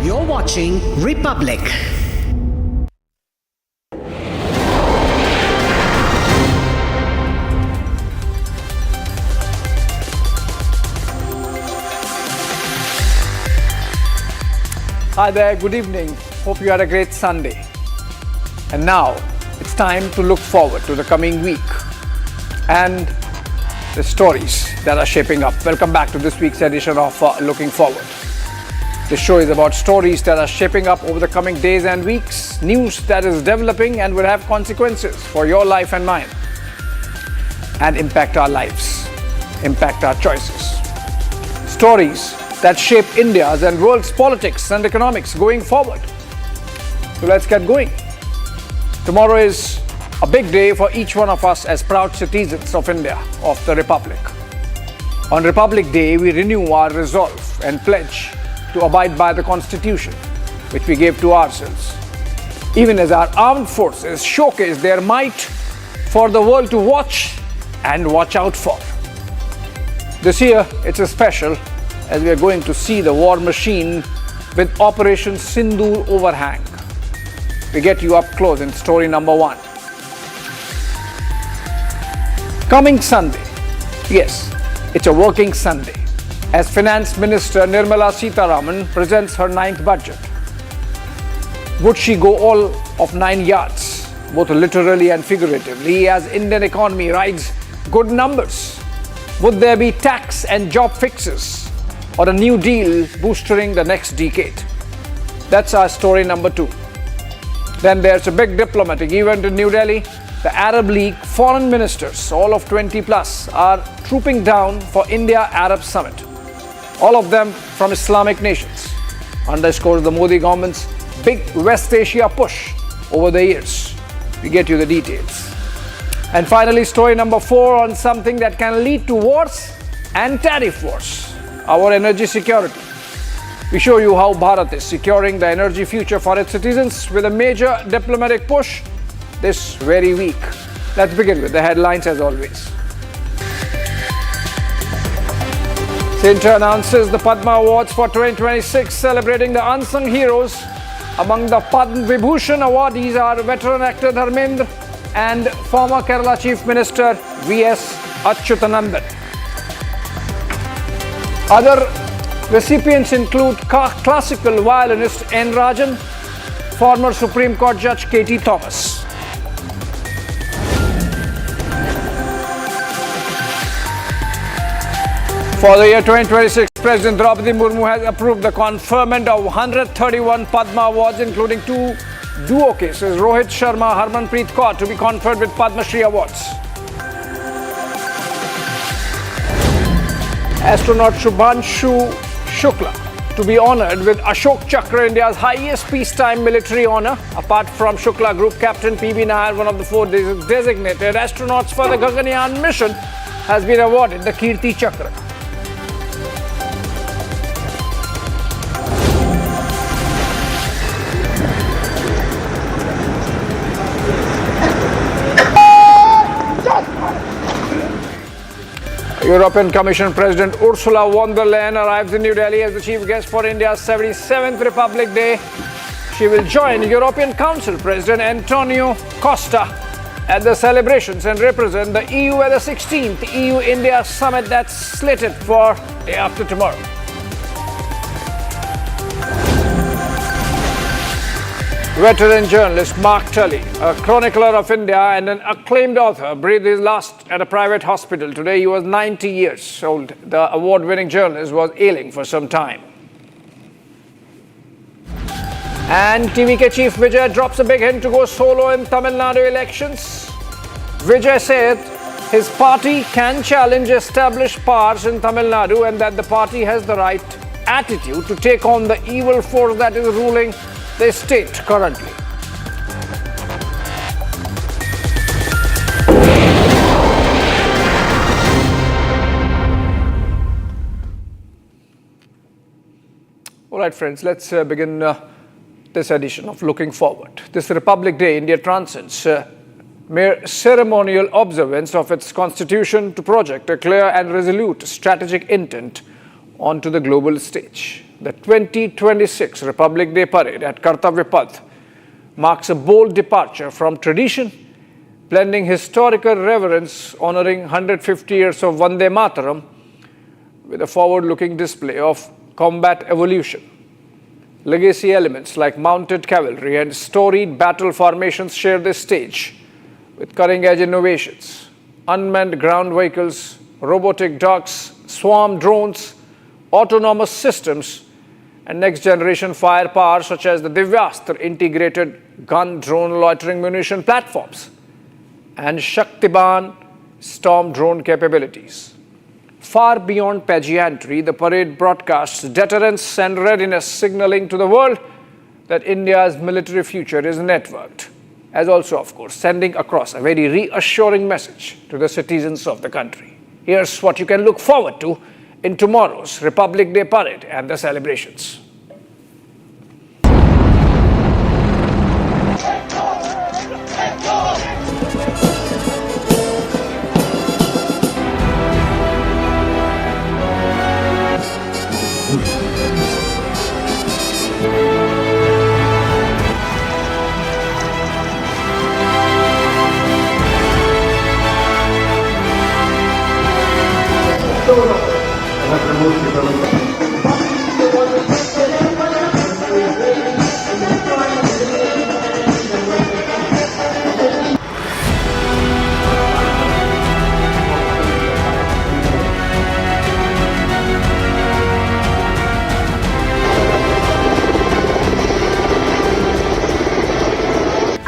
You're watching Republic. Hi there, good evening. Hope you had a great Sunday. And now it's time to look forward to the coming week and the stories that are shaping up. Welcome back to this week's edition of Looking Forward. This show is about stories that are shaping up over the coming days and weeks, news that is developing and will have consequences for your life and mine, and impact our lives, impact our choices. Stories that shape India's and world's politics and economics going forward. So let's get going. Tomorrow is a big day for each one of us as proud citizens of India, of the Republic. On Republic Day, we renew our resolve and pledge to abide by the Constitution, which we gave to ourselves, even as our armed forces showcase their might for the world to watch and watch out for. This year, it's a special, as we are going to see the war machine with Operation Sindoor overhang. We get you up close in story number 1. Coming Sunday, yes, it's a working Sunday, as Finance Minister Nirmala Sitharaman presents her 9th budget. Would she go all of 9 yards, both literally and figuratively, as Indian economy rides good numbers? Would there be tax and job fixes, or a new deal boosting the next decade? That's our story number 2. Then there's a big diplomatic event in New Delhi. The Arab League foreign ministers, all of 20 plus, are trooping down for India-Arab Summit. All of them from Islamic nations. Underscores the Modi government's big West Asia push over the years. We get you the details. And finally, story number 4 on something that can lead to wars and tariff wars. Our energy security. We show you how Bharat is securing the energy future for its citizens with a major diplomatic push this very week. Let's begin with the headlines as always. Centre announces the Padma Awards for 2026, celebrating the unsung heroes. Among the Padma Vibhushan awardees are veteran actor Dharmendra and former Kerala Chief Minister V.S. Achyutanandan. Other recipients include classical violinist N. Rajan, former Supreme Court Judge K.T. Thomas. For the year 2026, President Draupadi Murmu has approved the conferment of 131 Padma Awards, including 2 duo cases, Rohit Sharma, Harmanpreet Kaur, to be conferred with Padma Shri Awards. Astronaut Shubhanshu Shukla to be honored with Ashok Chakra, India's highest peacetime military honor. Apart from Shukla, Group Captain P.B. Nair, one of the 4 designated astronauts for the Gaganyaan mission, has been awarded the Kirti Chakra. European Commission President Ursula von der Leyen arrives in New Delhi as the chief guest for India's 77th Republic Day. She will join European Council President Antonio Costa at the celebrations and represent the EU at the 16th EU-India Summit that's slated for day after tomorrow. Veteran journalist Mark Tully, a chronicler of India and an acclaimed author, breathed his last at a private hospital. Today he was 90 years old. The award-winning journalist was ailing for some time. And TVK chief Vijay drops a big hint to go solo in Tamil Nadu elections. Vijay said his party can challenge established powers in Tamil Nadu and that the party has the right attitude to take on the evil force that is ruling the state currently. All right, friends, let's begin this edition of Looking Forward. This Republic Day, India transcends mere ceremonial observance of its constitution to project a clear and resolute strategic intent onto the global stage. the 2026 Republic Day Parade at Kartavya Path marks a bold departure from tradition, blending historical reverence honoring 150 years of Vande Mataram with a forward-looking display of combat evolution. Legacy elements like mounted cavalry and storied battle formations share the stage with cutting-edge innovations, unmanned ground vehicles, robotic docks, swarm drones, autonomous systems, and next-generation firepower such as the Divyastra integrated gun drone loitering munition platforms and Shaktiban storm drone capabilities. Far beyond pageantry, the parade broadcasts deterrence and readiness, signaling to the world that India's military future is networked, as also, of course, sending across a very reassuring message to the citizens of the country. Here's what you can look forward to in tomorrow's Republic Day Parade and the celebrations.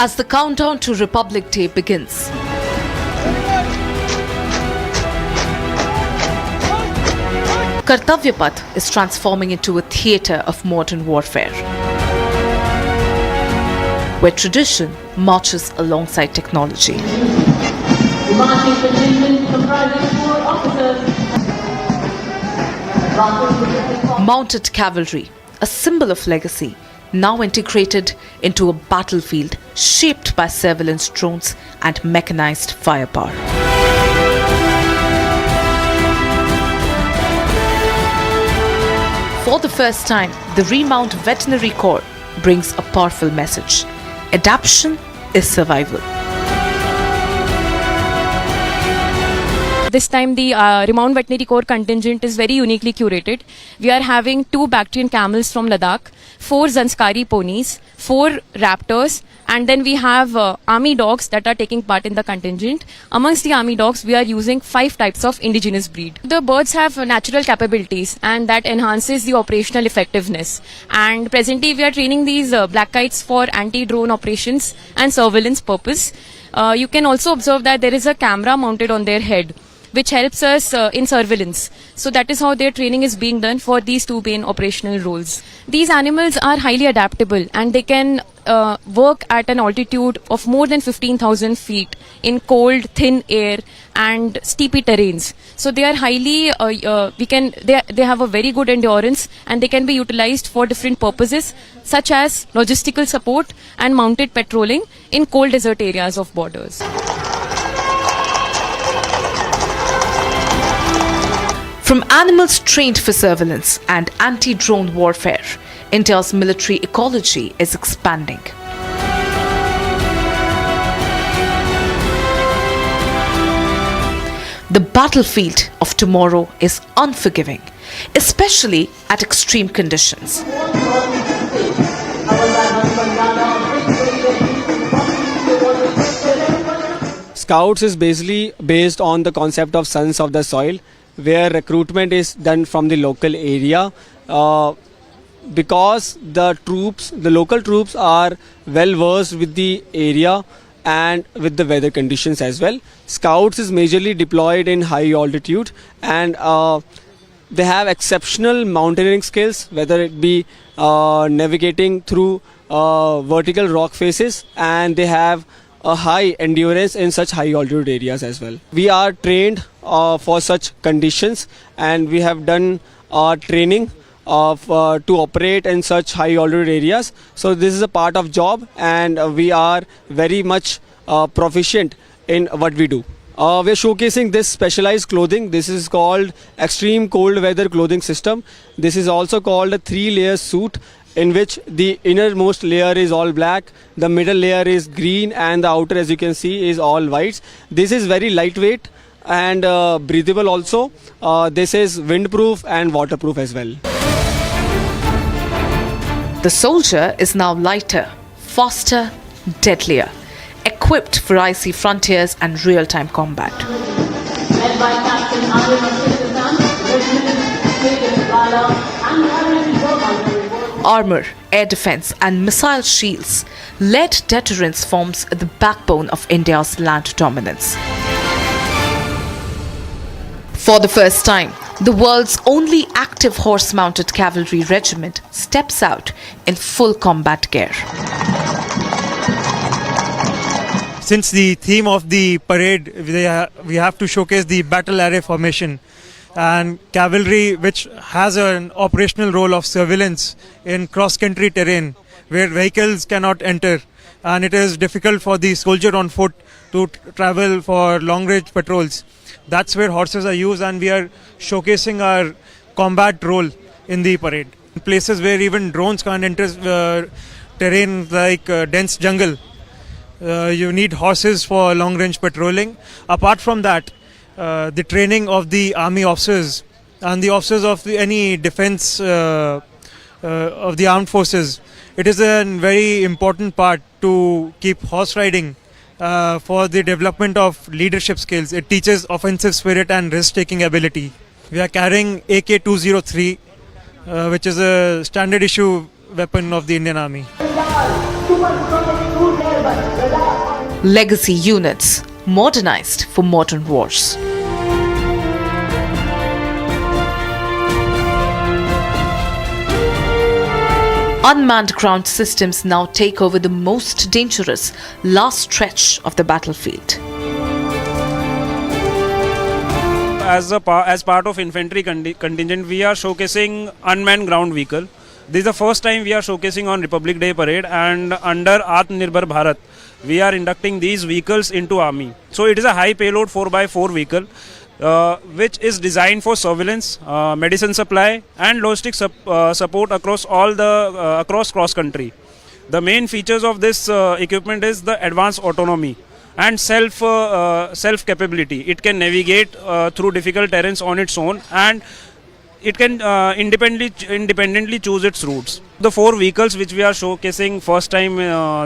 As the countdown to Republic Day begins, Kartavya Path is transforming into a theatre of modern warfare, where tradition marches alongside technology. The marching contingent comprises 4 officers. Mounted cavalry, a symbol of legacy, now integrated into a battlefield shaped by surveillance drones and mechanized firepower. For the first time, the Remount Veterinary Corps brings a powerful message: adaptation is survival. This time the Remount Veterinary Corps contingent is very uniquely curated. We are having 2 Bactrian camels from Ladakh, 4 Zanskari ponies, 4 raptors, and then we have army dogs that are taking part in the contingent. Amongst the army dogs, we are using 5 types of indigenous breed. The birds have natural capabilities and that enhances the operational effectiveness. And presently we are training these black kites for anti-drone operations and surveillance purpose. You can also observe that there is a camera mounted on their head, which helps us in surveillance. So that is how their training is being done for these 2 main operational roles. These animals are highly adaptable and they can work at an altitude of more than 15,000 feet in cold, thin air and steepy terrains. So they are highly, they have a very good endurance and they can be utilized for different purposes such as logistical support and mounted patrolling in cold desert areas of borders. From animals trained for surveillance and anti-drone warfare, India's military ecology is expanding. The battlefield of tomorrow is unforgiving, especially at extreme conditions. Scouts is basically based on the concept of sons of the soil, where recruitment is done from the local area, because the local troops are well versed with the area and with the weather conditions as well. Scouts is majorly deployed in high altitude and they have exceptional mountaineering skills, whether it be navigating through vertical rock faces, and they have a high endurance in such high altitude areas as well. We are trained for such conditions and we have done training to operate in such high altitude areas. So this is a part of job and we are very much proficient in what we do. We are showcasing this specialized clothing. This is called extreme cold weather clothing system. This is also called a 3-layer suit, in which the innermost layer is all black, the middle layer is green, and the outer, as you can see, is all white. This is very lightweight and breathable also. This is windproof and waterproof as well. The soldier is now lighter, faster, deadlier, equipped for icy frontiers and real-time combat. Led by Captain Arun of Pakistan, Regiment Sweden Valor, and Harry Gopal. Armor, air defense and missile shields, lead deterrence forms the backbone of India's land dominance. For the first time, the world's only active horse-mounted cavalry regiment steps out in full combat gear. Since the theme of the parade, we have to showcase the battle array formation and cavalry, which has an operational role of surveillance in cross-country terrain where vehicles cannot enter, and it is difficult for the soldier on foot to travel for long-range patrols. That's where horses are used, and we are showcasing our combat role in the parade. In places where even drones can't enter terrain like dense jungle, you need horses for long-range patrolling. Apart from that, the training of the army officers and the officers of any defense of the armed forces, it is a very important part to keep horse riding for the development of leadership skills. It teaches offensive spirit and risk-taking ability. We are carrying AK-203, which is a standard issue weapon of the Indian Army. Legacy units, modernized for modern wars. Unmanned ground systems now take over the most dangerous last stretch of the battlefield. As part of infantry contingent, we are showcasing unmanned ground vehicle. This is the first time we are showcasing on Republic Day parade, and under Atmanirbhar Bharat, we are inducting these vehicles into army. So it is a high payload 4x4 vehicle, which is designed for surveillance, medicine supply, and logistic support across across cross country. The main features of this equipment is the advanced autonomy and self capability. It can navigate through difficult terrains on its own, and it can independently choose its routes. The 4 vehicles which we are showcasing first time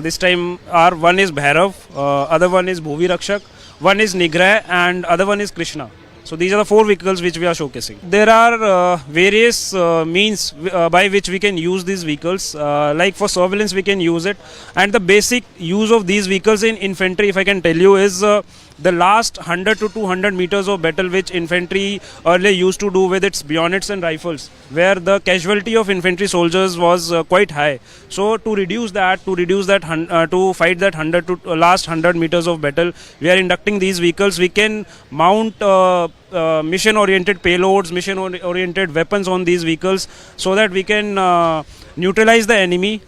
this time are: one is Bhairav, other one is Bhuvi Rakshak, one is Nigrah, and other one is Krishna. So these are the 4 vehicles which we are showcasing. There are various means by which we can use these vehicles. Like for surveillance we can use it, and the basic use of these vehicles in infantry, if I can tell you, is the last 100 to 200 meters of battle which infantry earlier used to do with its bayonets and rifles, where the casualty of infantry soldiers was quite high. So to reduce that, to fight that last 100 meters of battle, we are inducting these vehicles. We can mount mission-oriented payloads, mission-oriented weapons on these vehicles, so that we can neutralize the enemy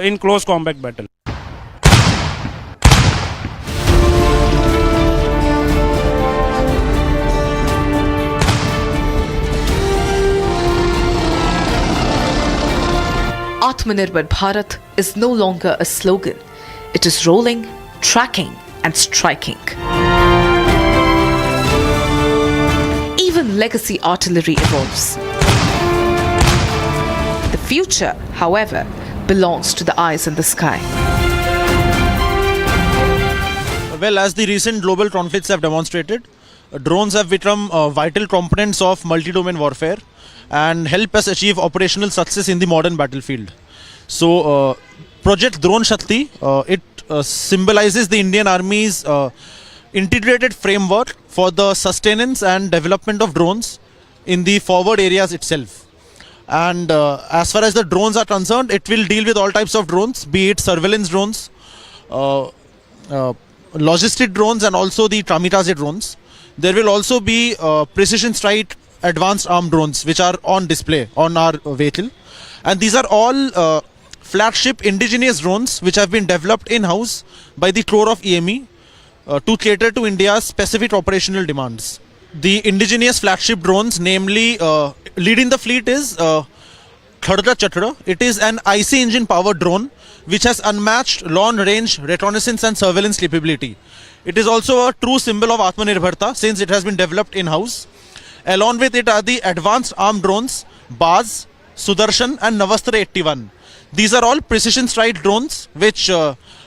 in close combat battle. Atmanirbhar Bharat is no longer a slogan. It is rolling, tracking and striking. Even legacy artillery evolves. The future, however, belongs to the eyes in the sky. Well, as the recent global conflicts have demonstrated, drones have become vital components of multi-domain warfare and help us achieve operational success in the modern battlefield. So, Project Drone Shakti, it symbolizes the Indian Army's integrated framework for the sustenance and development of drones in the forward areas itself. And as far as the drones are concerned, it will deal with all types of drones, be it surveillance drones, logistic drones, and also the kamikaze drones. There will also be precision strike advanced armed drones which are on display on our vehicle, and these are all flagship indigenous drones which have been developed in-house by the Corps of EME, to cater to India's specific operational demands. The indigenous flagship drones, namely leading the fleet is Khadra Chatra. It is an IC engine powered drone which has unmatched long range reconnaissance and surveillance capability. It is also a true symbol of Atmanirbharta since it has been developed in-house. Along with it are the advanced armed drones, Baz, Sudarshan and Navastra 81. These are all precision strike drones which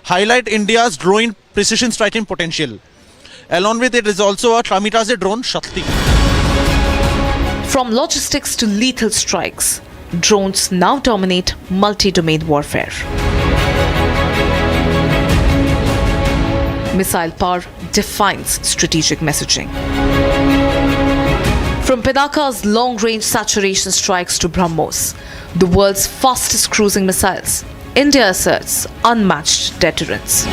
highlight India's growing precision striking potential. Along with it is also a kamikaze drone, Shakti. From logistics to lethal strikes, drones now dominate multi-domain warfare. Missile power defines strategic messaging. From Pinaka's long-range saturation strikes to BrahMos, the world's fastest cruising missiles, India asserts unmatched deterrence.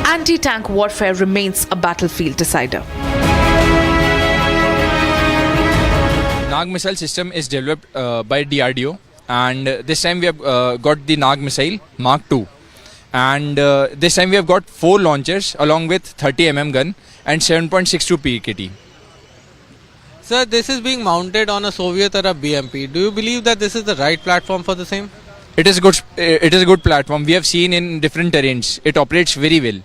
Anti-tank warfare remains a battlefield decider. Nag missile system is developed by DRDO, and this time we have got the Nag missile Mark II. And this time we have got 4 launchers along with 30 mm gun and 7.62 PKT. Sir, this is being mounted on a Soviet era BMP. Do you believe that this is the right platform for the same? It is a good platform. We have seen in different terrains. It operates very well.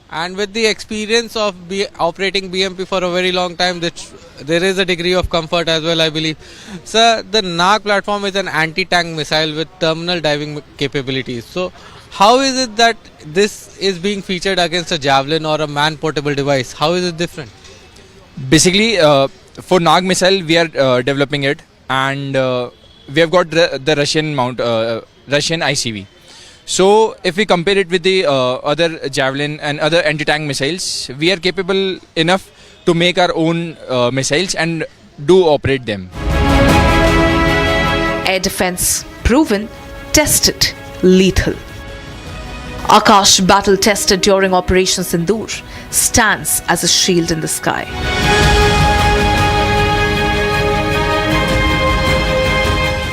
And with the experience of operating BMP for a very long time, there is a degree of comfort as well, I believe. Sir, the Nag platform is an anti-tank missile with terminal diving capabilities. So, how is it that this is being featured against a Javelin or a man-portable device? How is it different? Basically, for Nag missile, we are developing it, and we have got the Russian Russian ICV. So, if we compare it with the other Javelin and other anti-tank missiles, we are capable enough to make our own missiles and do operate them. Air defense proven, tested, lethal. Akash, battle tested during Operation Sindoor, stands as a shield in the sky.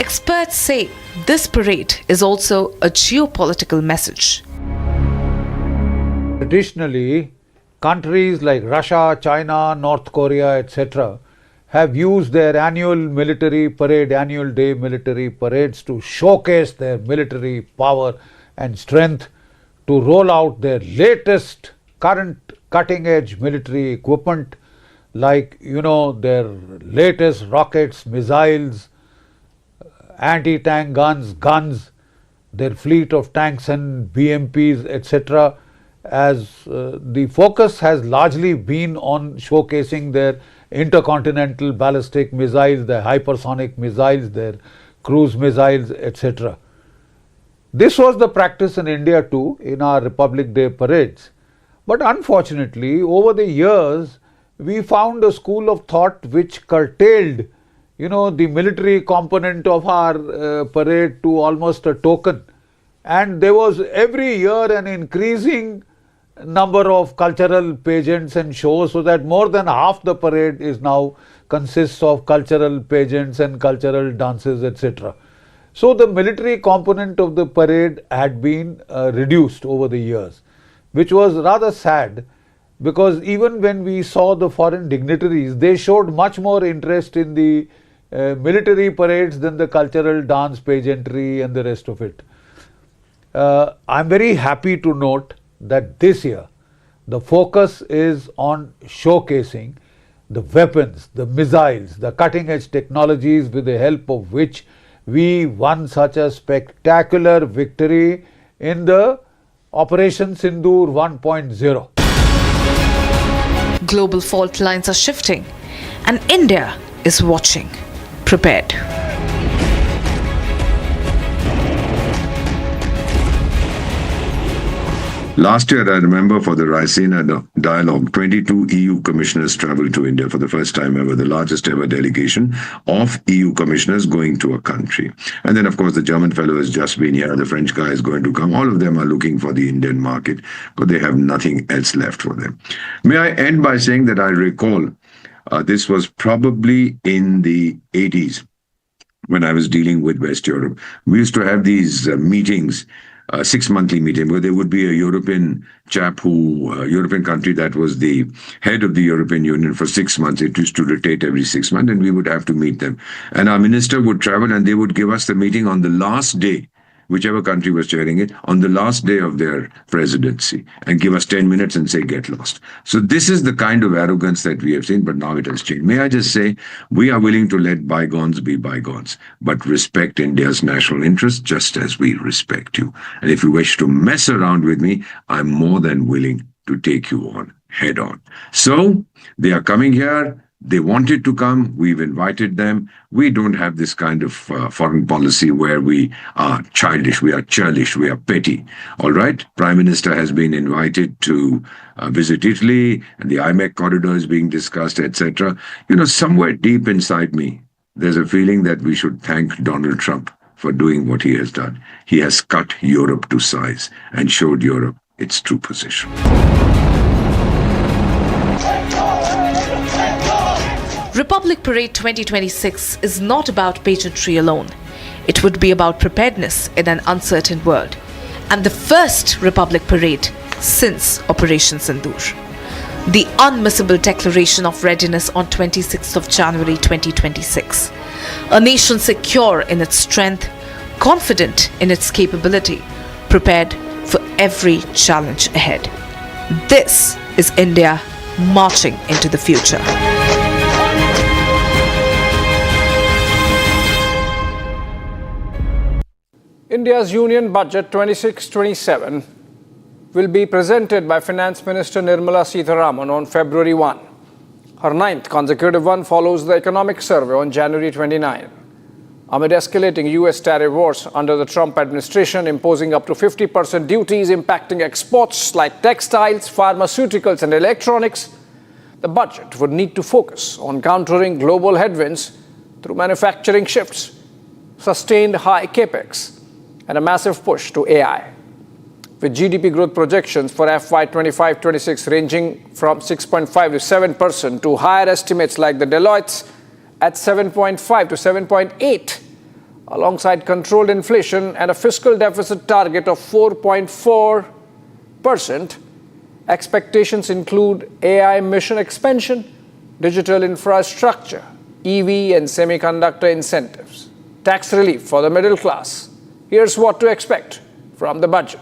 Experts say this parade is also a geopolitical message. Traditionally, countries like Russia, China, North Korea, etc. have used their annual day military parades to showcase their military power and strength, to roll out their latest current cutting-edge military equipment like, their latest rockets, missiles, anti-tank guns, their fleet of tanks and BMPs, etc. As the focus has largely been on showcasing their intercontinental ballistic missiles, their hypersonic missiles, their cruise missiles, etc. This was the practice in India too, in our Republic Day parades. But unfortunately, over the years, we found a school of thought which curtailed, the military component of our parade to almost a token. And there was every year an increasing number of cultural pageants and shows, so that more than half the parade is now consists of cultural pageants and cultural dances, etc. So the military component of the parade had been reduced over the years, which was rather sad, because even when we saw the foreign dignitaries, they showed much more interest in the military parades than the cultural dance, pageantry and the rest of it. I'm very happy to note that this year the focus is on showcasing the weapons, the missiles, the cutting-edge technologies with the help of which we won such a spectacular victory in the Operation Sindoor 1.0. Global fault lines are shifting, and India is watching, prepared. Last year, I remember for the Raisina dialogue, 22 EU commissioners traveled to India for the first time ever, the largest ever delegation of EU commissioners going to a country. And then, of course, the German fellow has just been here, the French guy is going to come. All of them are looking for the Indian market, but they have nothing else left for them. May I end by saying that I recall this was probably in the 80s when I was dealing with West Europe. We used to have these meetings 6 monthly meeting, where there would be a European chap European country that was the head of the European Union for 6 months. It used to rotate every 6 months, and we would have to meet them. And our minister would travel, and they would give us the meeting on the last day, whichever country was chairing it, on the last day of their presidency, and give us 10 minutes and say, get lost. So this is the kind of arrogance that we have seen, but now it has changed. May I just say, we are willing to let bygones be bygones, but respect India's national interest just as we respect you. And if you wish to mess around with me, I'm more than willing to take you on head on. So they are coming here. They wanted to come. We've invited them. We don't have this kind of foreign policy where we are childish, we are churlish, we are petty. All right? Prime Minister has been invited to visit Italy, and the IMEC corridor is being discussed, etc. You know, somewhere deep inside me, there's a feeling that we should thank Donald Trump for doing what he has done. He has cut Europe to size and showed Europe its true position. Republic Parade 2026 is not about pageantry alone. It would be about preparedness in an uncertain world, and the first Republic Parade since Operation Sindoor. The unmissable declaration of readiness on 26th of January 2026. A nation secure in its strength, confident in its capability, prepared for every challenge ahead. This is India marching into the future. India's Union Budget 26-27 will be presented by Finance Minister Nirmala Sitharaman on February 1. Her ninth consecutive one follows the economic survey on January 29. Amid escalating US tariff wars under the Trump administration, imposing up to 50% duties impacting exports like textiles, pharmaceuticals and electronics, the budget would need to focus on countering global headwinds through manufacturing shifts, sustained high capex, and a massive push to AI. With GDP growth projections for FY 25-26 ranging from 6.5 to 7% to higher estimates like the Deloitte's at 7.5 to 7.8, alongside controlled inflation and a fiscal deficit target of 4.4%, expectations include AI mission expansion, digital infrastructure, EV and semiconductor incentives, tax relief for the middle class. Here's what to expect from the budget.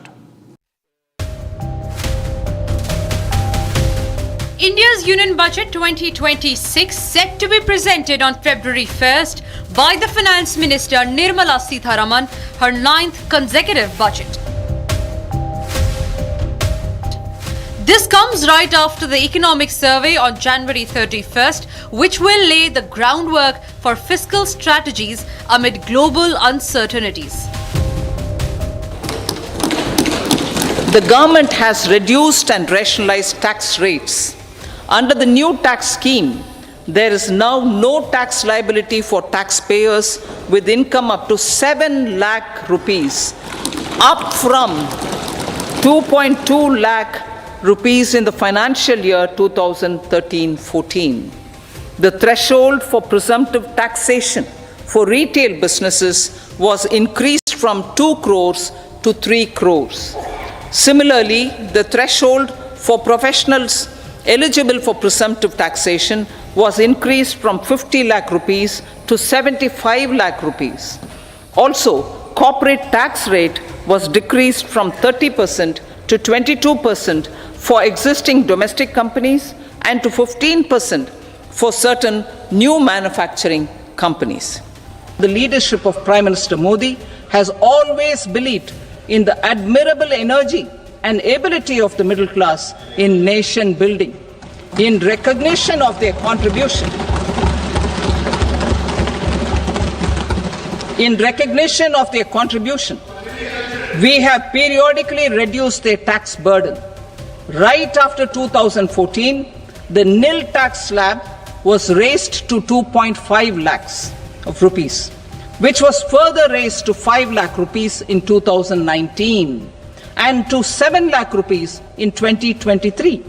India's Union Budget 2026 set to be presented on February 1st by the Finance Minister Nirmala Sitharaman, her ninth consecutive budget. This comes right after the economic survey on January 31st, which will lay the groundwork for fiscal strategies amid global uncertainties. The government has reduced and rationalized tax rates. Under the new tax scheme, there is now no tax liability for taxpayers with income up to 7 lakh rupees, up from 2.2 lakh rupees in the financial year 2013-14. The threshold for presumptive taxation for retail businesses was increased from 2 crores to 3 crores. Similarly, the threshold for professionals eligible for presumptive taxation was increased from 50 lakh rupees to 75 lakh rupees. Also, corporate tax rate was decreased from 30% to 22% for existing domestic companies and to 15% for certain new manufacturing companies. The leadership of Prime Minister Modi has always believed in the admirable energy and ability of the middle class in nation building. In recognition of their contribution, we have periodically reduced their tax burden. Right after 2014, the nil tax slab was raised to 2.5 lakhs of rupees, which was further raised to 5 lakh rupees in 2019 and to 7 lakh rupees in 2023.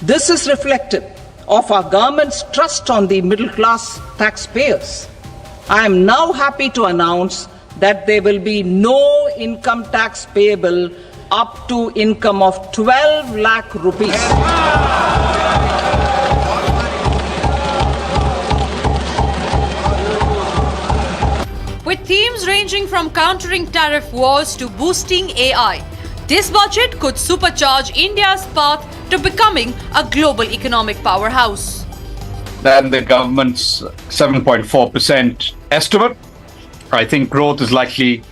This is reflective of our government's trust on the middle class taxpayers. I am now happy to announce that there will be no income tax payable up to income of 12 lakh rupees. With themes ranging from countering tariff wars to boosting AI, this budget could supercharge India's path to becoming a global economic powerhouse. Than the government's 7.4% estimate. I think growth is likely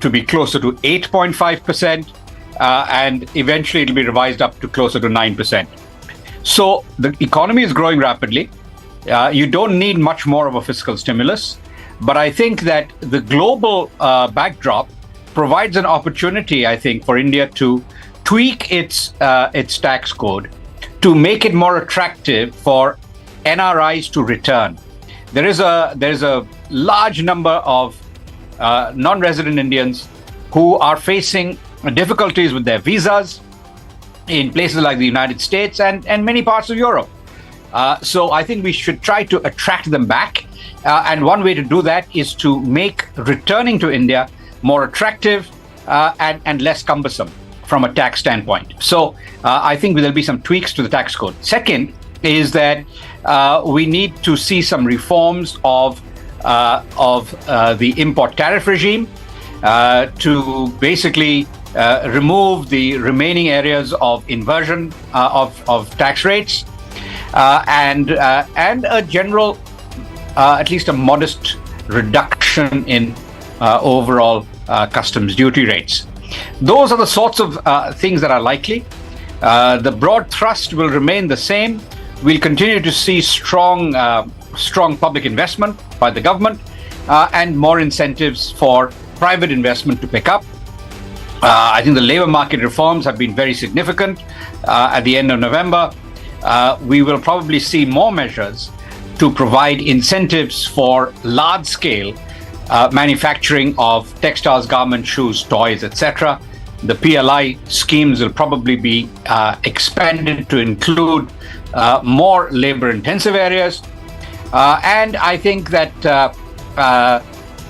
to be closer to 8.5%, and eventually it'll be revised up to closer to 9%. So the economy is growing rapidly. You don't need much more of a fiscal stimulus, but I think that the global backdrop provides an opportunity, I think, for India to tweak its tax code to make it more attractive for NRIs to return. There is a large number of non-resident Indians who are facing difficulties with their visas in places like the United States and many parts of Europe. So I think we should try to attract them back. And one way to do that is to make returning to India more attractive and less cumbersome from a tax standpoint. So I think there'll be some tweaks to the tax code. Second is that we need to see some reforms of the import tariff regime to basically remove the remaining areas of inversion of tax rates and a general, at least a modest reduction in overall customs duty rates. Those are the sorts of things that are likely. The broad thrust will remain the same. We'll continue to see strong public investment by the government and more incentives for private investment to pick up. I think the labor market reforms have been very significant. At the end of November, we will probably see more measures to provide incentives for large-scale manufacturing of textiles, garments, shoes, toys, etc. The PLI schemes will probably be expanded to include more labor-intensive areas. And I think that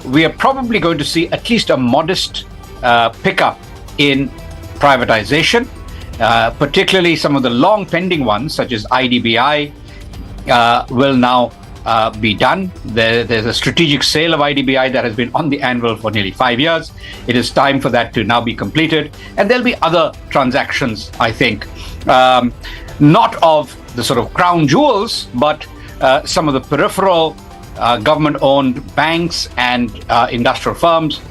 we are probably going to see at least a modest pickup in privatization, particularly some of the long pending ones, such as IDBI, will now be done. There's a strategic sale of IDBI that has been on the anvil for nearly 5 years. It is time for that to now be completed. And there'll be other transactions, I think, not of the sort of crown jewels, but some of the peripheral government-owned banks and industrial firms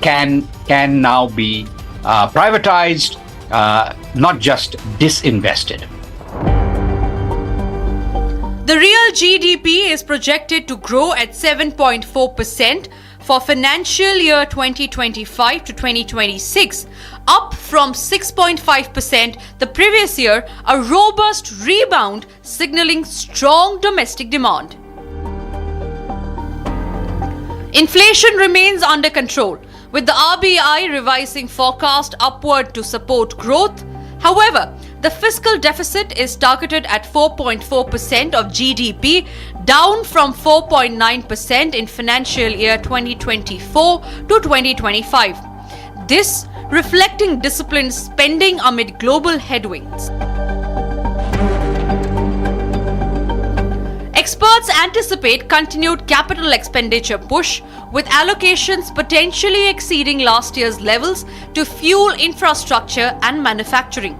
can now be privatized, not just disinvested. The real GDP is projected to grow at 7.4% for financial year 2025 to 2026, up from 6.5% the previous year, a robust rebound signaling strong domestic demand. Inflation remains under control, with the RBI revising forecast upward to support growth. However, the fiscal deficit is targeted at 4.4% of GDP, down from 4.9% in financial year 2024 to 2025. This reflecting disciplined spending amid global headwinds. Experts anticipate continued capital expenditure push, with allocations potentially exceeding last year's levels to fuel infrastructure and manufacturing.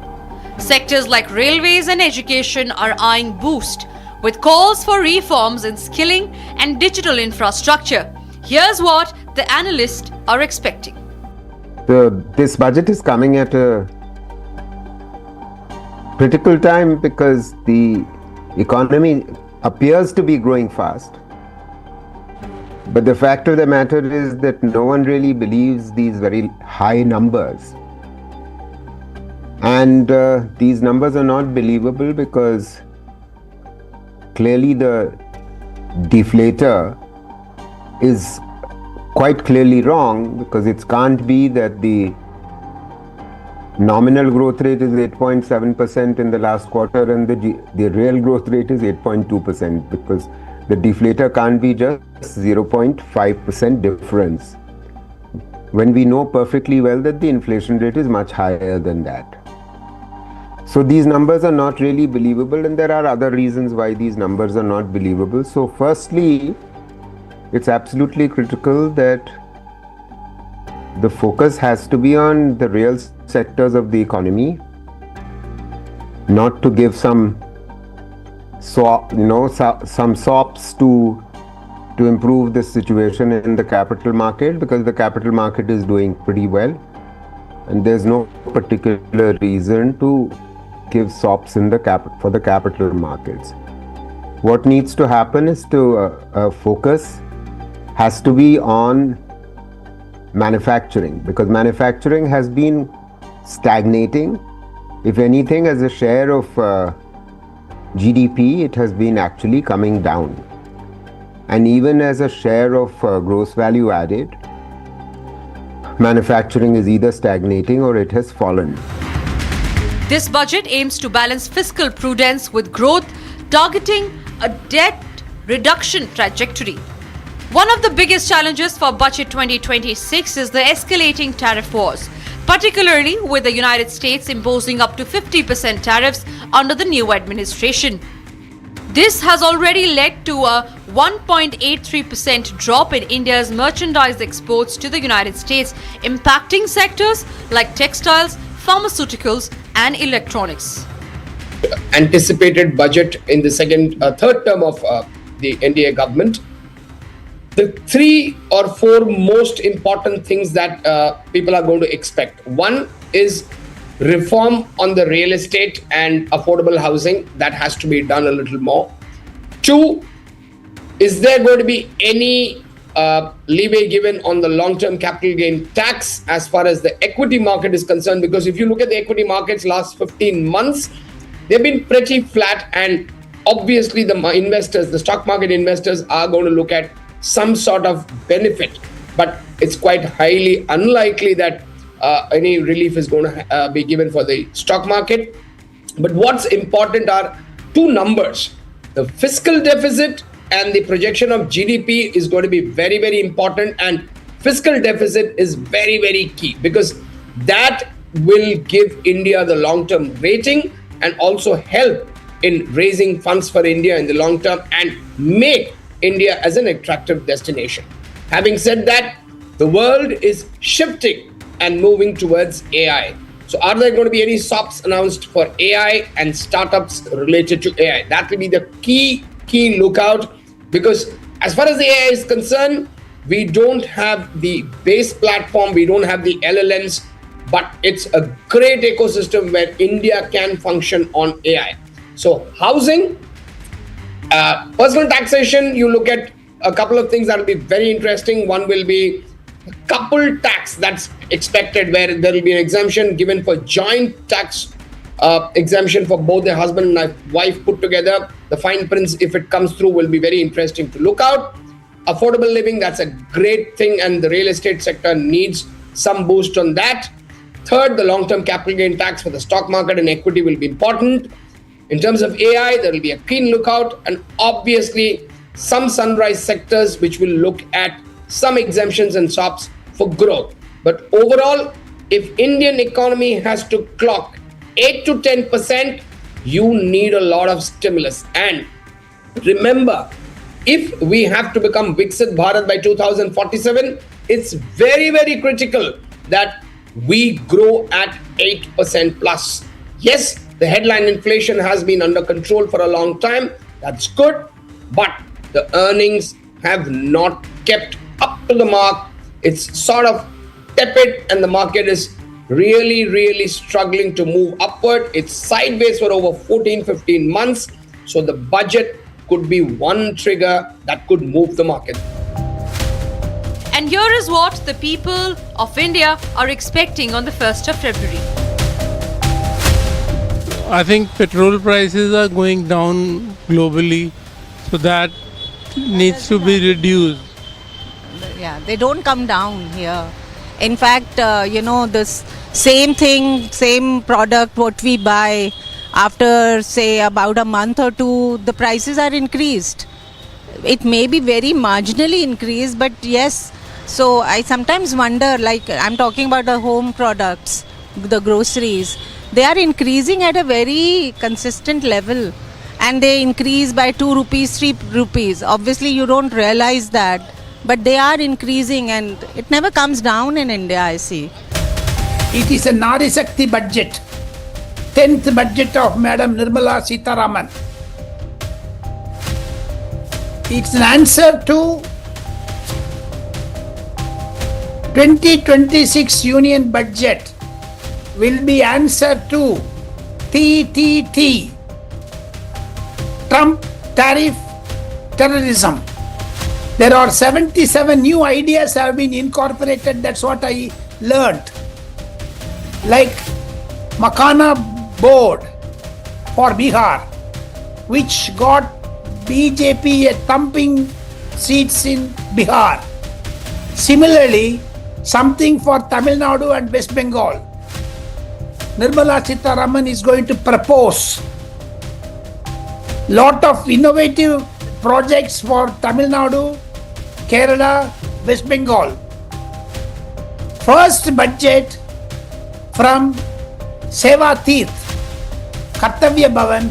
Sectors like railways and education are eyeing boost, with calls for reforms in skilling and digital infrastructure. Here's what the analysts are expecting. This budget is coming at a critical time because the economy appears to be growing fast. But the fact of the matter is that no one really believes these very high numbers. And these numbers are not believable because clearly the deflator is quite clearly wrong, because it can't be that the nominal growth rate is 8.7% in the last quarter and the real growth rate is 8.2%, because the deflator can't be just 0.5% difference. when we know perfectly well that the inflation rate is much higher than that. So these numbers are not really believable, and there are other reasons why these numbers are not believable. So firstly, it's absolutely critical that the focus has to be on the real sectors of the economy, not to give some sops to improve the situation in the capital market, because the capital market is doing pretty well and there's no particular reason to give sops in for the capital markets. What needs to happen is focus has to be on manufacturing, because manufacturing has been stagnating. If anything, as a share of GDP, it has been actually coming down. And even as a share of gross value added, manufacturing is either stagnating or it has fallen. This budget aims to balance fiscal prudence with growth, targeting a debt reduction trajectory. One of the biggest challenges for Budget 2026 is the escalating tariff wars, particularly with the United States imposing up to 50% tariffs under the new administration. This has already led to a 1.83% drop in India's merchandise exports to the United States, impacting sectors like textiles, pharmaceuticals, and electronics. Anticipated budget in the third term of the NDA government. The 3 or 4 most important things that people are going to expect. One is reform on the real estate and affordable housing. That has to be done a little more. 2, is there going to be any leeway given on the long-term capital gain tax as far as the equity market is concerned? Because if you look at the equity markets last 15 months, they've been pretty flat, and obviously the investors, the stock market investors, are going to look at some sort of benefit, but it's quite highly unlikely that any relief is going to be given for the stock market. But what's important are 2 numbers. The fiscal deficit and the projection of GDP is going to be very, very important, and fiscal deficit is very, very key, because that will give India the long-term rating and also help in raising funds for India in the long term and make India as an attractive destination. Having said that, the world is shifting and moving towards AI. So are there going to be any SOPs announced for AI and startups related to AI? That will be the key lookout, because as far as the AI is concerned, we don't have the base platform, we don't have the LLMs, but it's a great ecosystem where India can function on AI. So housing, personal taxation, you look at a couple of things that will be very interesting. One will be coupled tax that's expected, where there will be an exemption given for joint tax exemption for both the husband and wife put together. The fine prints, if it comes through, will be very interesting to look out. Affordable living, that's a great thing, and the real estate sector needs some boost on that. Third, the long-term capital gain tax for the stock market and equity will be important. In terms of AI, there will be a keen lookout, and obviously some sunrise sectors which will look at some exemptions and SOPs for growth. But overall, if Indian economy has to clock 8 to 10%, you need a lot of stimulus. And remember, if we have to become Viksit Bharat by 2047, it's very, very critical that we grow at 8% plus. Yes, the headline inflation has been under control for a long time. That's good. But the earnings have not kept up to the mark. It's sort of tepid, and the market is really, really struggling to move upward. It's sideways for over 14-15 months. So the budget could be one trigger that could move the market. And here is what the people of India are expecting on the 1st of February. I think petrol prices are going down globally, so that needs to be reduced. Yeah, they don't come down here. In fact, this same thing, same product, what we buy, after say about a month or 2, the prices are increased. It may be very marginally increased, but yes, So I sometimes wonder, like I'm talking about the home products, the groceries, they are increasing at a very consistent level, and they increase by 2 rupees, 3 rupees. Obviously you don't realize that, but they are increasing and it never comes down in India, I see. It is a Nari Shakti budget, 10th budget of Madam Nirmala Sitharaman. It's an answer to 2026 Union budget will be answer to TTT, Trump tariff terrorism. There are 77 new ideas have been incorporated. That's what I learned. Like Makana board for Bihar, which got BJP a thumping seats in Bihar. Similarly, something for Tamil Nadu and West Bengal. Nirmala Sitharaman is going to propose lot of innovative projects for Tamil Nadu, Kerala, West Bengal. First budget from Seva Tirth, Kartavya Bhavan,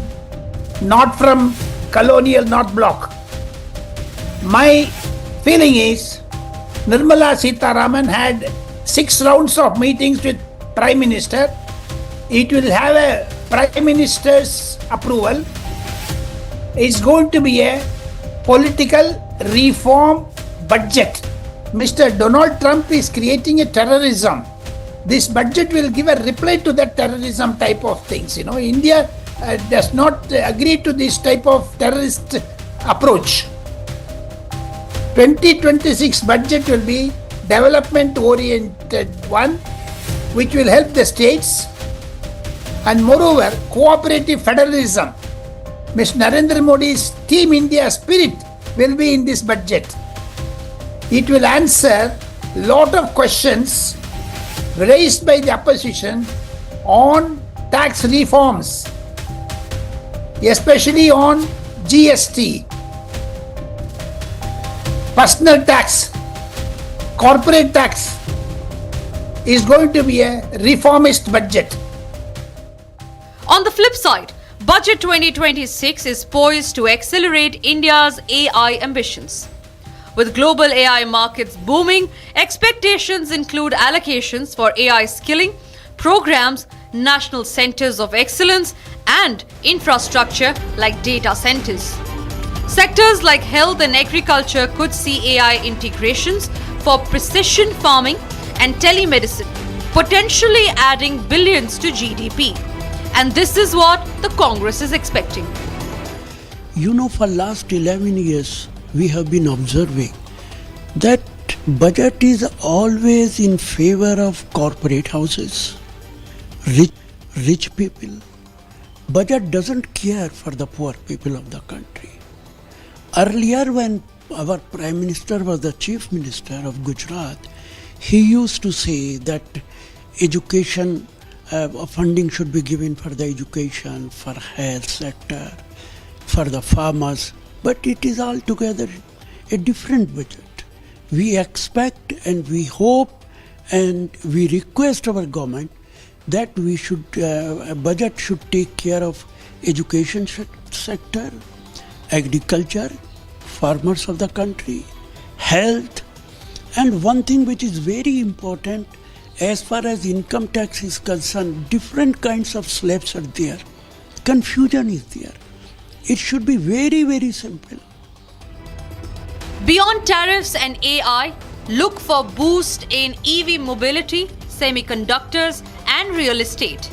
not from colonial North Block. My feeling is Nirmala Sitharaman had 6 rounds of meetings with Prime Minister. It will have a Prime Minister's approval. It's going to be a political reform budget. Mr. Donald Trump is creating a terrorism. This budget will give a reply to that terrorism type of things. India does not agree to this type of terrorist approach. 2026 budget will be development oriented one, which will help the states, and moreover cooperative federalism. Mr. Narendra Modi's Team India spirit will be in this budget. It will answer lot of questions raised by the opposition on tax reforms, especially on GST, personal tax, corporate tax. Is going to be a reformist budget. On the flip side, Budget 2026 is poised to accelerate India's AI ambitions. With global AI markets booming, expectations include allocations for AI skilling, programs, national centers of excellence, and infrastructure like data centers. Sectors like health and agriculture could see AI integrations for precision farming and telemedicine, potentially adding billions to GDP. And this is what the Congress is expecting. For last 11 years, we have been observing that budget is always in favor of corporate houses, rich people. Budget doesn't care for the poor people of the country. Earlier, when our Prime Minister was the Chief Minister of Gujarat, he used to say that education funding should be given for the education, for health sector, for the farmers, but it is altogether a different budget. We expect and we hope and we request our government that we should a budget should take care of education sector, agriculture, farmers of the country, health, and one thing which is very important, as far as income tax is concerned, different kinds of slabs are there. Confusion is there. It should be very, very simple. Beyond tariffs and AI, look for boost in EV mobility, semiconductors, and real estate.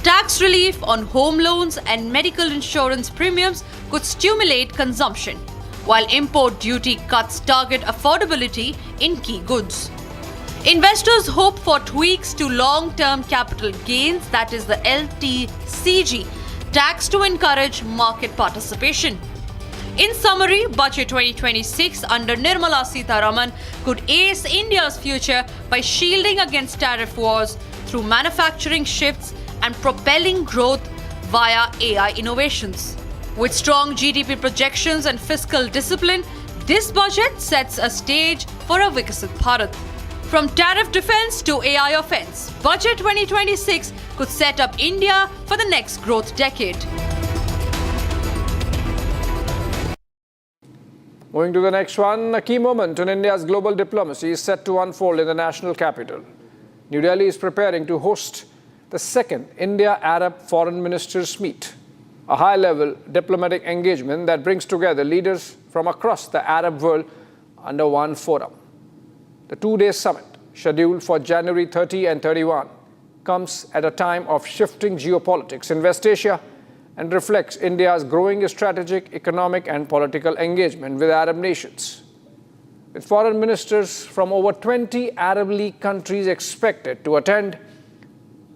Tax relief on home loans and medical insurance premiums could stimulate consumption, while import duty cuts target affordability in key goods. Investors hope for tweaks to long-term capital gains, that is the LTCG, tax to encourage market participation. In summary, Budget 2026 under Nirmala Sitharaman could ace India's future by shielding against tariff wars through manufacturing shifts and propelling growth via AI innovations. With strong GDP projections and fiscal discipline, This budget sets a stage for a Viksit Bharat. From tariff defense to AI offense, Budget 2026 could set up India for the next growth decade. Moving to the next one, a key moment in India's global diplomacy is set to unfold in the national capital. New Delhi is preparing to host the second India-Arab Foreign Ministers Meet, a high-level diplomatic engagement that brings together leaders from across the Arab world under one forum. The two-day summit, scheduled for January 30 and 31, comes at a time of shifting geopolitics in West Asia and reflects India's growing strategic, economic and political engagement with Arab nations. With foreign ministers from over 20 Arab League countries expected to attend,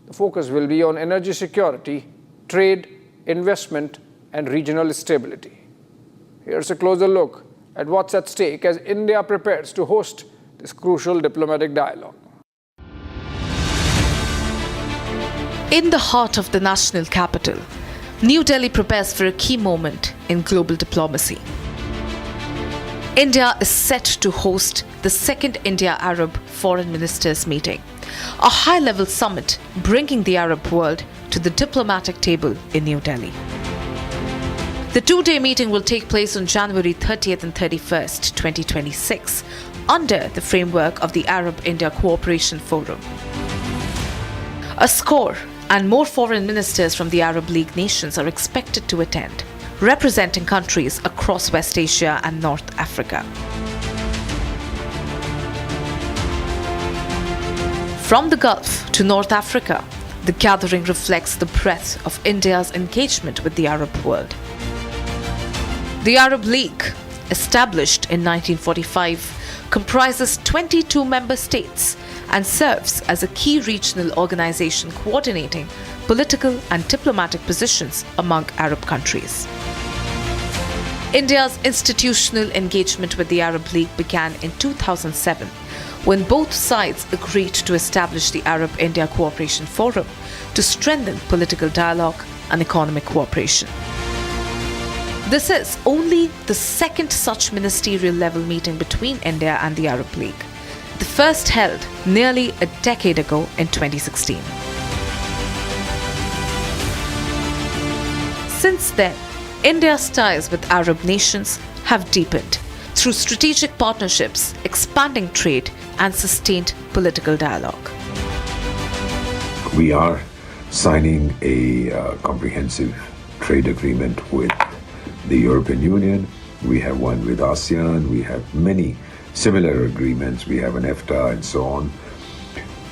the focus will be on energy security, trade, investment and regional stability. Here's a closer look at what's at stake as India prepares to host this crucial diplomatic dialogue. In the heart of the national capital, New Delhi prepares for a key moment in global diplomacy. India is set to host the second India-Arab Foreign Ministers meeting, a high-level summit bringing the Arab world to the diplomatic table in New Delhi. The two-day meeting will take place on January 30th and 31st, 2026, under the framework of the Arab-India Cooperation Forum. A score and more foreign ministers from the Arab League nations are expected to attend, representing countries across West Asia and North Africa. From the Gulf to North Africa, the gathering reflects the breadth of India's engagement with the Arab world. The Arab League, established in 1945, comprises 22 member states and serves as a key regional organization coordinating political and diplomatic positions among Arab countries. India's institutional engagement with the Arab League began in 2007, when both sides agreed to establish the Arab-India Cooperation Forum to strengthen political dialogue and economic cooperation. This is only the second such ministerial-level meeting between India and the Arab League, the first held nearly a decade ago in 2016. Since then, India's ties with Arab nations have deepened through strategic partnerships, expanding trade, and sustained political dialogue. We are signing a comprehensive trade agreement with the European Union. We have one with ASEAN. We have many similar agreements. We have an EFTA and so on.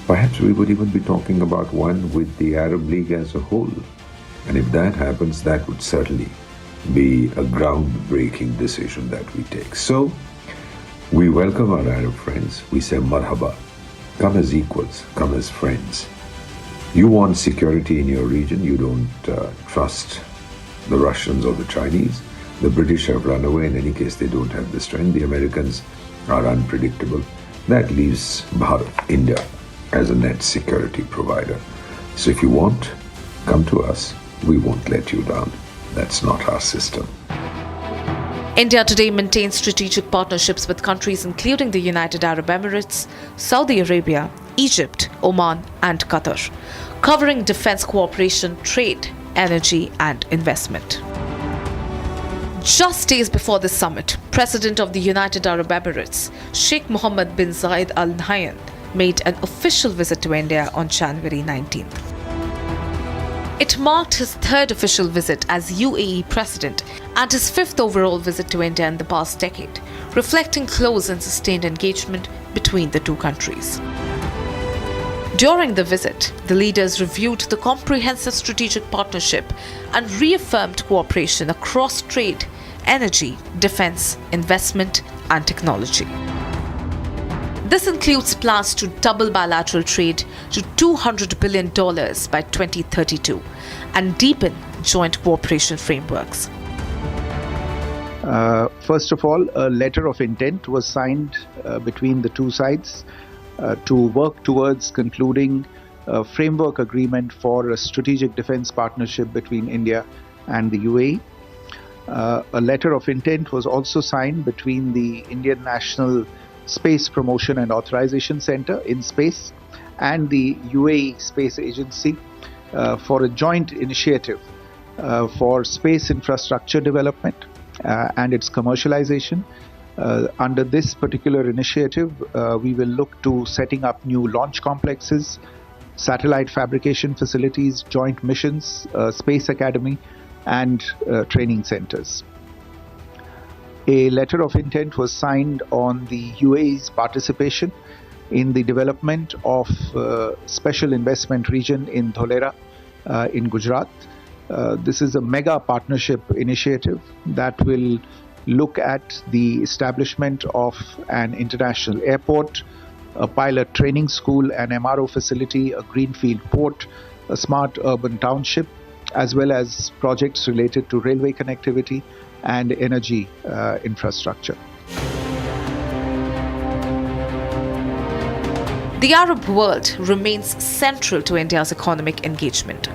Perhaps we would even be talking about one with the Arab League as a whole. And if that happens, that would certainly be a groundbreaking decision that we take. So, we welcome our Arab friends. We say marhaba. Come as equals, come as friends. You want security in your region. You don't trust the Russians or the Chinese. The British have run away. In any case, they don't have the strength. The Americans are unpredictable. That leaves Bharat, India, as a net security provider. So if you want, come to us. We won't let you down. That's not our system. India today maintains strategic partnerships with countries including the United Arab Emirates, Saudi Arabia, Egypt, Oman, and Qatar, covering defense cooperation, trade, energy, and investment. Just days before the summit, President of the United Arab Emirates, Sheikh Mohammed bin Zayed Al Nahyan, made an official visit to India on January 19th. It marked his third official visit as UAE President and his fifth overall visit to India in the past decade, reflecting close and sustained engagement between the two countries. During the visit, the leaders reviewed the comprehensive strategic partnership and reaffirmed cooperation across trade, energy, defense, investment, and technology. This includes plans to double bilateral trade to $200 billion by 2032 and deepen joint cooperation frameworks. First of all, a letter of intent was signed between the two sides to work towards concluding a framework agreement for a strategic defense partnership between India and the UAE. A letter of intent was also signed between the Indian National Space Promotion and Authorization Center in Space and the UAE Space Agency for a joint initiative for space infrastructure development and its commercialization. Under this particular initiative, we will look to setting up new launch complexes, satellite fabrication facilities, joint missions, space academy, and training centers. A letter of intent was signed on the UAE's participation in the development of special investment region in Dholera in Gujarat. This is a mega partnership initiative that will look at the establishment of an international airport, a pilot training school, an MRO facility, a greenfield port, a smart urban township, as well as projects related to railway connectivity and energy infrastructure. The Arab world remains central to India's economic engagement.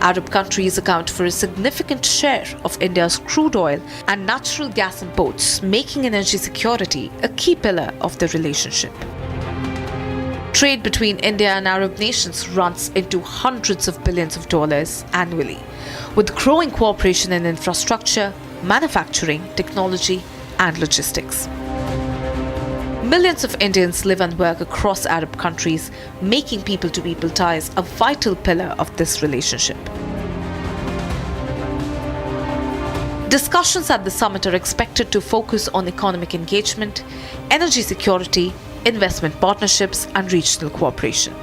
Arab countries account for a significant share of India's crude oil and natural gas imports, making energy security a key pillar of the relationship. Trade between India and Arab nations runs into hundreds of billions of dollars annually, with growing cooperation in infrastructure, manufacturing, technology, and logistics. Millions of Indians live and work across Arab countries, making people-to-people ties a vital pillar of this relationship. Discussions at the summit are expected to focus on economic engagement, energy security, investment partnerships, and regional cooperation.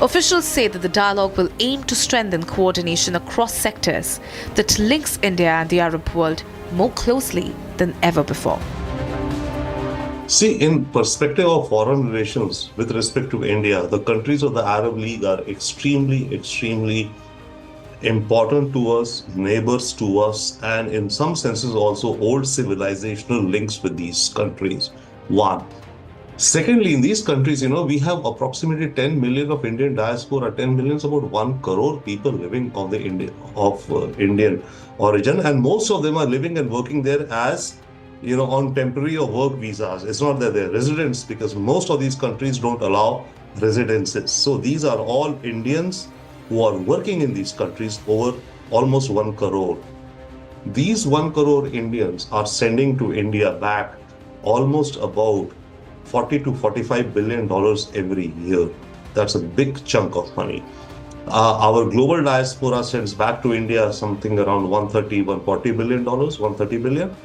Officials say that the dialogue will aim to strengthen coordination across sectors that links India and the Arab world more closely than ever before. See, in perspective of foreign relations with respect to India, the countries of the Arab League are extremely important to us, neighbors to us, and in some senses also old civilizational links with these countries. One. Secondly, in these countries, we have approximately 10 million of Indian diaspora. 10 million is about 1 crore people living of the Indian origin, and most of them are living and working there as on temporary or work visas. It's not that they're residents, because most of these countries don't allow residences. So these are all Indians who are working in these countries, over almost 1 crore. These 1 crore Indians are sending to India back almost about $40 to $45 billion every year. That's a big chunk of money. Our global diaspora sends back to India something around $130 billion.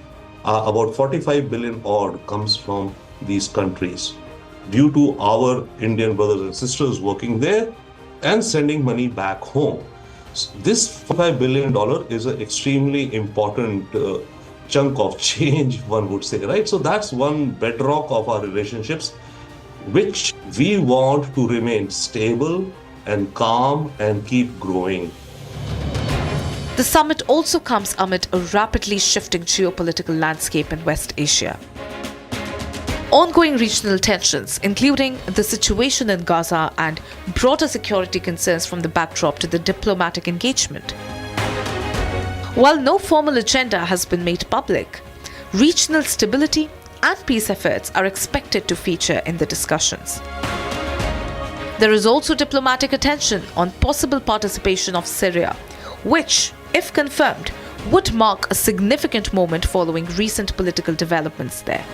About 45 billion odd comes from these countries due to our Indian brothers and sisters working there and sending money back home. This $45 billion is an extremely important chunk of change, one would say, right? So that's one bedrock of our relationships, which we want to remain stable and calm and keep growing. The summit also comes amid a rapidly shifting geopolitical landscape in West Asia. Ongoing regional tensions, including the situation in Gaza and broader security concerns from the backdrop to the diplomatic engagement. While no formal agenda has been made public, regional stability and peace efforts are expected to feature in the discussions. There is also diplomatic attention on possible participation of Syria, which, if confirmed, would mark a significant moment following recent political developments there.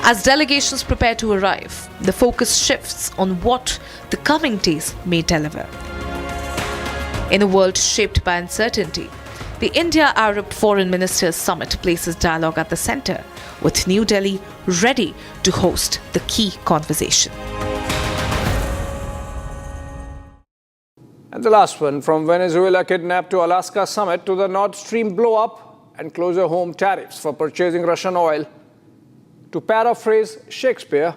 As delegations prepare to arrive, the focus shifts on what the coming days may deliver. In a world shaped by uncertainty, the India-Arab Foreign Ministers Summit places dialogue at the center, with New Delhi ready to host the key conversation. And the last one, from Venezuela kidnapped to Alaska summit to the Nord Stream blow-up and closer home tariffs for purchasing Russian oil. To paraphrase Shakespeare,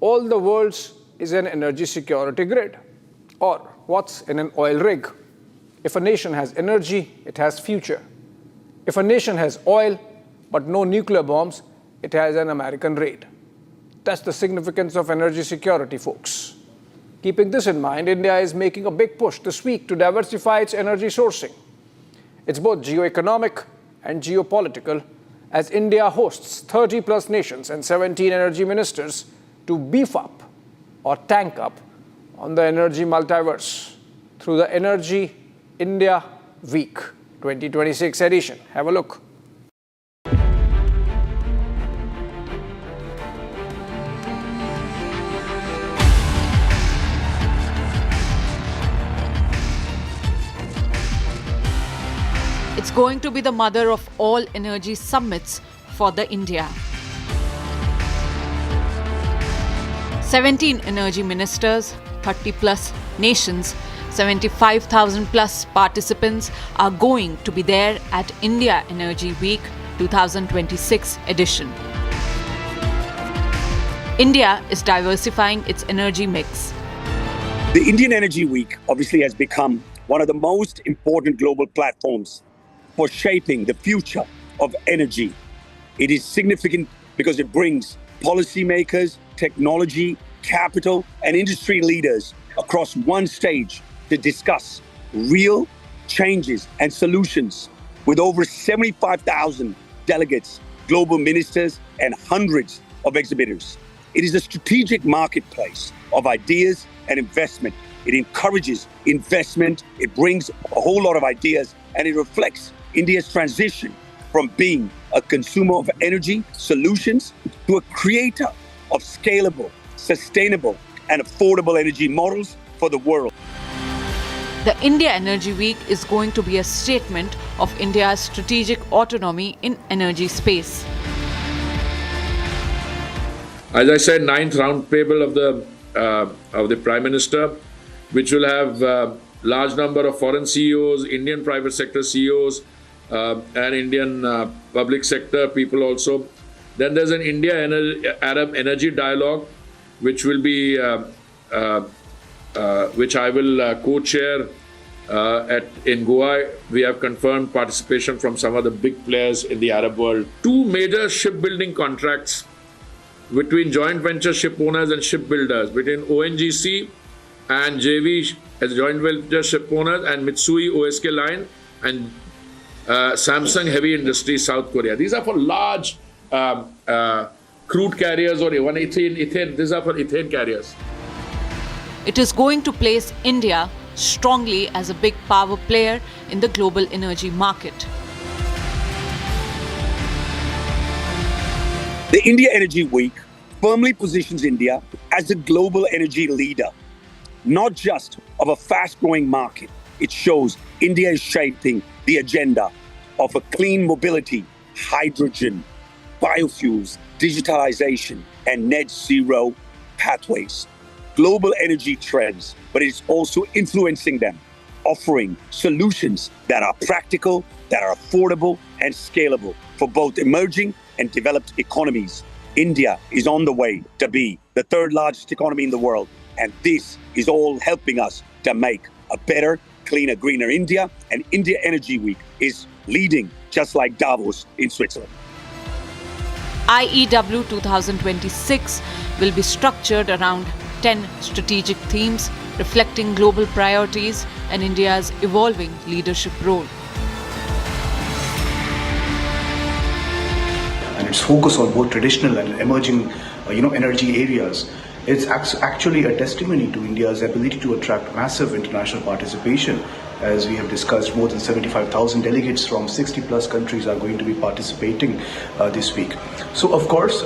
all the world's is an energy security grid. Or what's in an oil rig? If a nation has energy, it has future. If a nation has oil but no nuclear bombs, it has an American raid. That's the significance of energy security, folks. Keeping this in mind, India is making a big push this week to diversify its energy sourcing. It's both geoeconomic and geopolitical, as India hosts 30+ nations and 17 energy ministers to beef up or tank up on the energy multiverse through the Energy India Week 2026 edition. Have a look. It's going to be the mother of all energy summits for the India. 17 energy ministers, 30+ nations, 75,000+ participants are going to be there at India Energy Week 2026 edition. India is diversifying its energy mix. The Indian Energy Week obviously has become one of the most important global platforms for shaping the future of energy. It is significant because it brings policymakers, technology, capital, and industry leaders across one stage to discuss real changes and solutions with over 75,000 delegates, global ministers, and hundreds of exhibitors. It is a strategic marketplace of ideas and investment. It encourages investment, it brings a whole lot of ideas, and it reflects India's transition from being a consumer of energy solutions to a creator of scalable, sustainable, and affordable energy models for the world. The India Energy Week is going to be a statement of India's strategic autonomy in energy space. As I said, 9th round table of the Prime Minister, which will have large number of foreign CEOs, Indian private sector CEOs, and Indian public sector people also. Then there's an India-Arab energy dialogue, which will be which I will co-chair in Goa. We have confirmed participation from some of the big players in the Arab world. 2 major shipbuilding contracts between joint venture ship owners and shipbuilders, between ONGC and JV as joint venture ship owners, and Mitsui OSK Line and Samsung Heavy Industries South Korea. These are for large crude carriers or even ethane. These are for ethane carriers. It is going to place India strongly as a big power player in the global energy market. The India Energy Week firmly positions India as a global energy leader, not just of a fast-growing market. It shows India is shaping the agenda of a clean mobility, hydrogen, biofuels, digitalization, and net zero pathways. Global energy trends, but it's also influencing them, offering solutions that are practical, that are affordable, and scalable for both emerging and developed economies. India is on the way to be the 3rd largest economy in the world, and this is all helping us to make a better, cleaner, greener India, and India Energy Week is leading just like Davos in Switzerland. IEW 2026 will be structured around 10 strategic themes reflecting global priorities and India's evolving leadership role. And its focus on both traditional and emerging energy areas. It's actually a testimony to India's ability to attract massive international participation. As we have discussed, more than 75,000 delegates from 60+ countries are going to be participating this week. So, of course,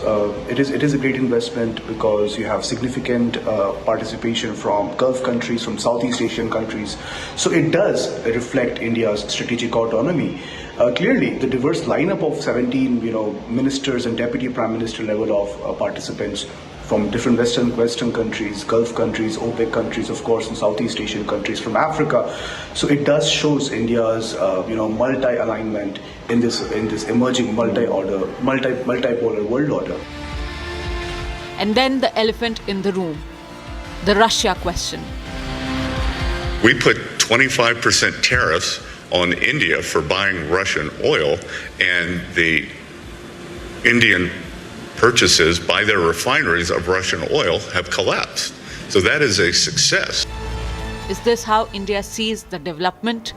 it is a great investment because you have significant participation from Gulf countries, from Southeast Asian countries. So it does reflect India's strategic autonomy. Clearly, the diverse lineup of 17, ministers and deputy prime minister level of participants from different Western countries, Gulf countries, OPEC countries, of course, and Southeast Asian countries, from Africa. So it does shows India's, multi-alignment in this emerging multipolar world order. And then the elephant in the room, the Russia question. We put 25% tariffs on India for buying Russian oil, and the Indian purchases by their refineries of Russian oil have collapsed. So that is a success. Is this how India sees the development?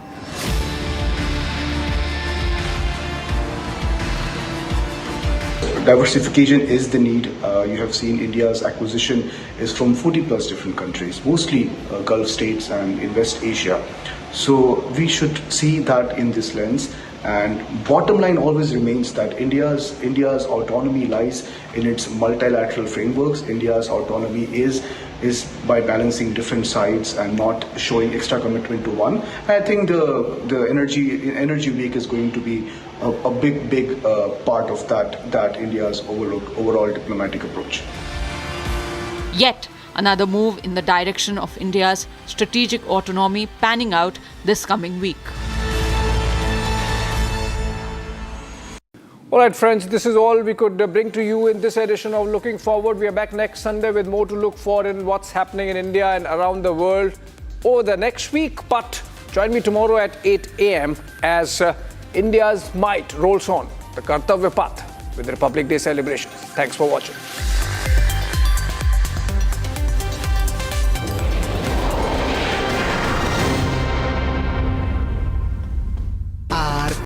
Diversification is the need. You have seen India's acquisition is from 40 plus different countries, mostly Gulf states and in West Asia. So we should see that in this lens. And bottom line always remains that India's autonomy lies in its multilateral frameworks. India's autonomy is by balancing different sides and not showing extra commitment to one. I think the energy week is going to be a big part of that India's overall diplomatic approach. Yet another move in the direction of India's strategic autonomy panning out this coming week. All right, friends, this is all we could bring to you in this edition of Looking Forward. We are back next Sunday with more to look for in what's happening in India and around the world over the next week. But join me tomorrow at 8 a.m. as India's might rolls on the Kartavya path with the Republic Day celebrations. Thanks for watching.